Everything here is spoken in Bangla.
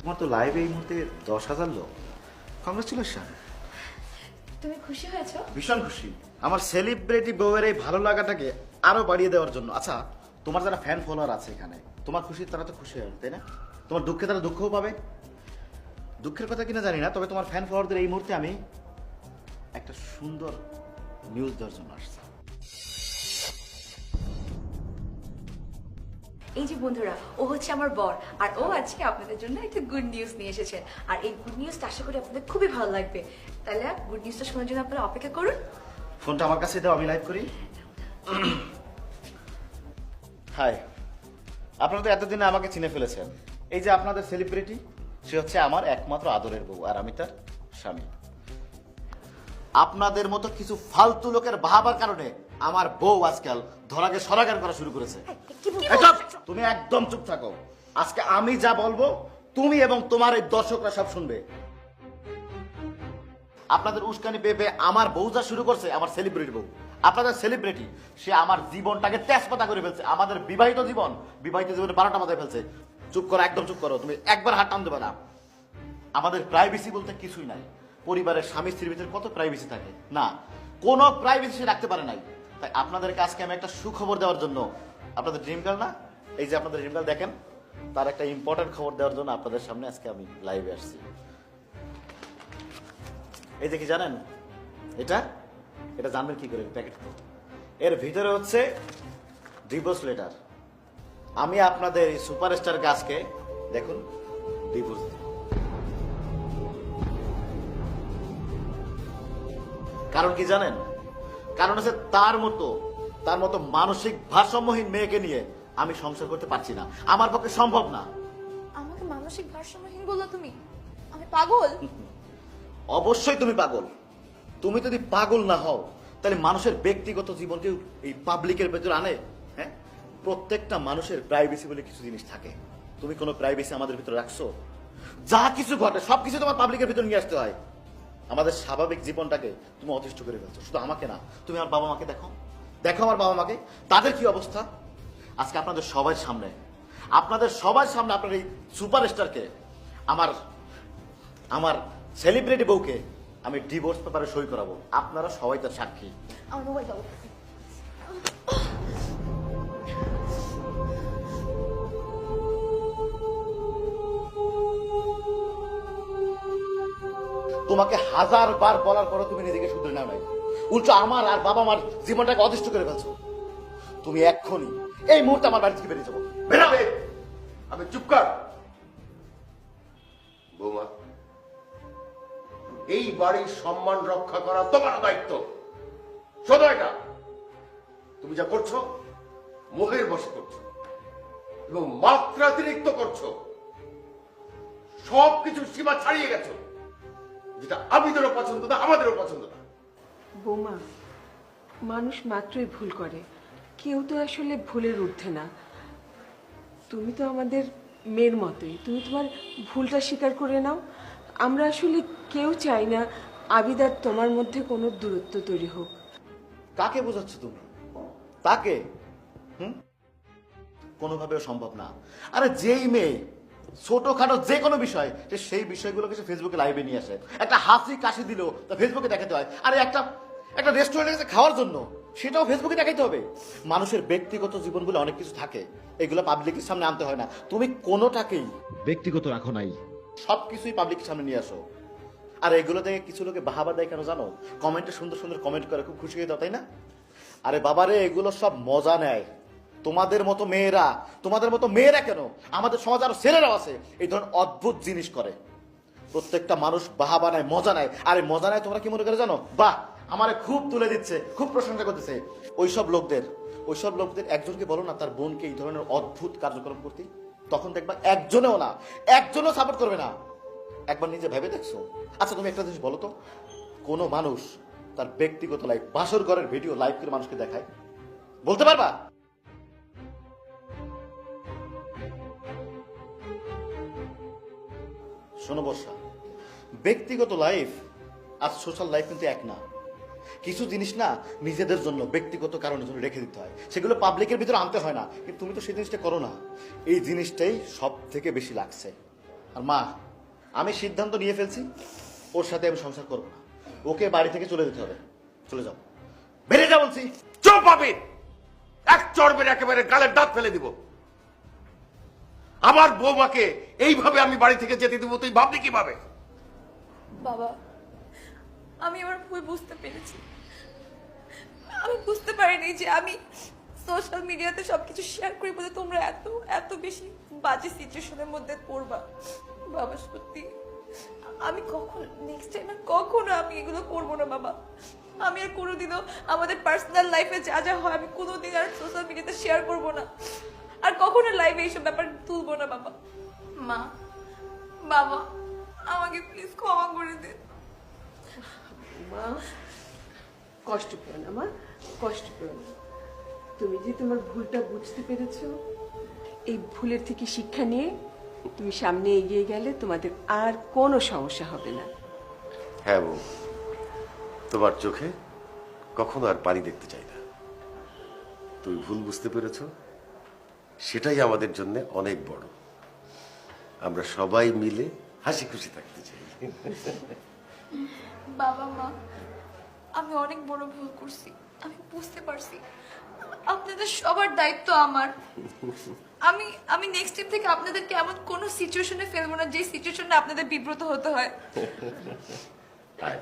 তোমার তো লাইভে এই মুহূর্তে 10,000 লোক। কংগ্রেচুলেশন। তুমি খুশি হয়েছো? ভীষণ খুশি আমার সেলিব্রিটি বউয়ের এই ভালো লাগাটাকে আরো বাড়িয়ে দেওয়ার জন্য। আচ্ছা, তোমার যারা ফ্যান ফলোয়ার আছে এখানে, তোমার খুশি তারা তো খুশি হবে, তাই না? তোমার দুঃখে তারা দুঃখও পাবে। দুঃখের কথা কিনা জানি না, তবে তোমার ফ্যান ফলোয়ারদের এই মুহূর্তে আমি একটা সুন্দর নিউজ দেওয়ার জন্য আসছি। এই যে বন্ধুরা, ও হচ্ছে আমার বর, আর ও আজকে আপনাদের জন্য একটা গুড নিউজ নিয়ে এসেছে। আর এই গুড নিউজটা আশা করি আপনাদের খুবই ভালো লাগবে। তাহলে গুড নিউজটা শোনার জন্য আপনারা অপেক্ষা করুন। ফোনটা আমার কাছে দাও, আমি লাইভ করি। হাই, আপনারা তো এতদিনে আমাকে চিনে ফেলেছেন। এই যে আপনাদের সেলিব্রিটি, সে হচ্ছে আমার একমাত্র আদরের বউ, আর আমি তার স্বামী। আপনাদের মতো কিছু ফালতু লোকের ভাবার কারণে আমার বউ আজকাল ধরাকে সরাগান করা শুরু করেছে। তুমি একদম চুপ থাকো। আজকে আমি যা বলবো তুমি এবং তোমার এই দর্শকরা সব শুনবে। আপনাদের উস্কানি পেয়ে আমার বউ যা শুরু করছে, আমার সেলিব্রিটি বউ, আপনাদের সেলিব্রিটি, সে আমার জীবনটাকে তেজপাতা করে ফেলছে। আমাদের বিবাহিত জীবনে 12টা বাজায় ফেলছে। চুপ করো, একদম চুপ করো। তুমি একবার হাত টান দেবে না। আমাদের প্রাইভেসি বলতে কিছুই নাই। পরিবারের স্বামী স্ত্রীর ভিতরে কত প্রাইভেসি থাকে না, কোনো প্রাইভেসি সে রাখতে পারে নাই। তাই আপনাদের কাছকে আমি একটা সুখবর দেওয়ার জন্য, আপনাদের ড্রিম গার্ল না, এই যে আপনাদের ড্রিম গার্ল দেখেন, তার একটা ইম্পর্টেন্ট খবর দেওয়ার জন্য আপনাদের সামনে আজকে আমি লাইভে আসছি। এই যে কি জানেন, এটা এটা জানবেন কি করে? প্যাকেট এর ভিতরে হচ্ছে ডিভোর্স লেটার। আমি আপনাদের এই সুপারস্টার গাছকে দেখুন ডিভোর্স দিই। কারণ কি জানেন? কারণ হচ্ছে তার মতো মানসিক ভারসাম্যহীন মেয়েকে নিয়ে আমি সংসার করতে পারছি না। আমার পক্ষে সম্ভব না। আমাকে মানসিক ভারসাম্যহীন বললো তুমি? আমি পাগল? অবশ্যই তুমি পাগল। তুমি যদি পাগল না হও তাহলে মানুষের ব্যক্তিগত জীবনকে এই পাবলিকের ভেতর আনে। হ্যাঁ, প্রত্যেকটা মানুষের প্রাইভেসি বলে কিছু জিনিস থাকে। তুমি কোনো প্রাইভেসি আমাদের ভিতরে রাখছো? যা কিছু ঘটে সবকিছু তোমার পাবলিকের ভিতর নিয়ে আসতে হয়। আমাদের স্বাভাবিক জীবনটাকে তুমি অতিষ্ঠ করে ফেলছো। শুধু আমাকে না, তুমি আমার বাবা মাকে দেখো, দেখো আমার বাবা মাকে, তাদের কি অবস্থা। আজকে আপনাদের সবার সামনে আপনার এই সুপারস্টারকে, আমার সেলিব্রিটি বউকে আমি ডিভোর্স পেপারে সই করাবো। আপনারা সবাই তার সাক্ষী। আমার মোবাইল দাও। তোমাকে 1000বার বলার পরও তুমি নিজেকে শুধরে নাও নাই। উল্টো আমার আর বাবা মার জীবনটাকে অতিষ্ঠ করে ফেলছো। তুমি এক্ষুনি এই মুহূর্তে আমার বাড়ি থেকে বেরিয়ে যাবো। বেরাবে। আমি চুপ কর। বৌমা, এই বাড়ির সম্মান রক্ষা করা তোমার দায়িত্ব। শোনো, এটা তুমি যা করছো মোহের বশে করছো এবং মাত্রাতিরিক্ত করছো। সবকিছু সীমা ছাড়িয়ে গেছো, যেটা আমাদেরও পছন্দ না, আমাদেরও পছন্দ না। বৌমা, মানুষ মাত্রই ভুল করে, কেউ তো আসলে ভুলের ঊর্ধ্বে না। তুমি তো আমাদের মেয়ের মতোই, তুমি তোমার ভুলটা স্বীকার করে নাও। আমরা আসলে কেউ চাই না আবিদার তোমার মধ্যে কোনো দূরত্ব তৈরি হোক। কাকে বোঝাচ্ছ তুমি? তাকে? কোনোভাবেও সম্ভব না। আরে যেই মেয়ে ছোটখাটো যে কোনো বিষয়, সেই বিষয়গুলোকে সে ফেসবুকে লাইভে নিয়ে আসে। একটা হাসি কাশি দিল তা ফেসবুকে দেখাতে হয়। আরে একটা রেস্টুরেন্টে গেছে খাওয়ার জন্য, সেটাও ফেসবুকে দেখাইতে হবে। মানুষের ব্যক্তিগত জীবনগুলো অনেক কিছু থাকে, এগুলো পাবলিকের সামনে আনতে হয় না। তুমি কোনোটাকেই ব্যক্তিগত রাখো নাই, সবকিছুই পাবলিকের সামনে নিয়ে আসো। আর এগুলো থেকে কিছু লোকে বাহাবা দেয় কেন জানো? কমেন্টে সুন্দর সুন্দর কমেন্ট করে খুব খুশি হয়ে দাও, তাই না? আরে বাবারে, এগুলো সব মজা নেয়। তোমাদের মতো মেয়েরা কেন, আমাদের সমাজ আরো ছেলেরাও আছে এই ধরনের অদ্ভুত জিনিস করে। প্রত্যেকটা মানুষ বাহাবা নেয়, মজা নেয়। আরে মজা নেয় তোমরা কি মনে করে জানো? বাহ, আমারে খুব তুলে দিচ্ছে, খুব প্রশংসা করতেছে। ওইসব লোকদের একজনকে বলো না তার বোনকে এই ধরনের অদ্ভুত কার্যক্রম করতে, তখন দেখবা একজনও সাপোর্ট করবে না। একবার নিজে ভেবে দেখছো? আচ্ছা তুমি একটা জিনিস বলো তো, কোনো মানুষ তার ব্যক্তিগত লাইফ, বাসর ঘরের ভিডিও লাইভ করে মানুষকে দেখায়? বলতে পারবা? শোনো বর্ষা, ব্যক্তিগত লাইফ আর সোশ্যাল লাইফ কিন্তু এক না। কিছু জিনিস না নিজেদের জন্য ব্যক্তিগত কারণের জন্য রেখে দিতে হয়, সেগুলো পাবলিকের ভিতরে আনতে হয় না। কিন্তু তুমি তো সেই জিনিসটা করো না। এই জিনিসটাই সব থেকে বেশি লাগছে। আর মা, আমি সিদ্ধান্ত নিয়ে ফেলছি, ওর সাথে আমি সংসার করবো না। ওকে বাড়ি থেকে চলে যেতে হবে। চলে যাও, বেরিয়ে যা বলছি। চুপ পাবি, এক চড়বের একেবারে গালের দাঁত ফেলে দিব। আমার বৌমাকে এইভাবে আমি বাড়ি থেকে যেতে দিব, তুই ভাবলি কিভাবে? বাবা, আমি আমার ভুল বুঝতে পেরেছি। আমি বুঝতে পারিনি যে আমি সোশ্যাল মিডিয়াতে সবকিছু শেয়ার করি বলে তোমরা এত এত বেশি বাজে সিচুয়েশনের মধ্যে পড়বা। বাবা সত্যি আমি নেক্সট টাইম কখনো আমি এগুলো করবো না বাবা। আমি আর কোনোদিনও আমাদের পার্সোনাল লাইফে যা যা হয় আমি কোনোদিন আর সোশ্যাল মিডিয়াতে শেয়ার করবো না, আর কখনো লাইভে এইসব ব্যাপার তুলবো না বাবা। মা, বাবা, আমাকে প্লিজ ক্ষমা করে দিন। মা, কষ্ট পেও না মা, কষ্ট পেও না। তুমি যে তোমার ভুলটা বুঝতে পেরেছো, এই ভুলের থেকে শিক্ষা নিয়ে তুমি সামনে এগিয়ে গেলে তোমাদের আর কোনো সমস্যা হবে না। হ্যাঁ বউ, তোমার চোখে কখনো আর পানি দেখতে চাই না। তুই ভুল বুঝতে পেরেছ, সেটাই আমাদের জন্য অনেক বড়। আমরা সবাই মিলে হাসি খুশি থাকতে চাই। বাবা মা, আমি অনেক বড় ভুল করছি, আমি বুঝতে পারছি। আপনাদের সবার দায়িত্ব আমার। আমি নেক্সট টাইম থেকে আপনাদেরকে এমন কোনো সিচুয়েশনে ফেলবো না যে সিচুয়েশনে আপনাদের বিব্রত হতে হয়। আয়।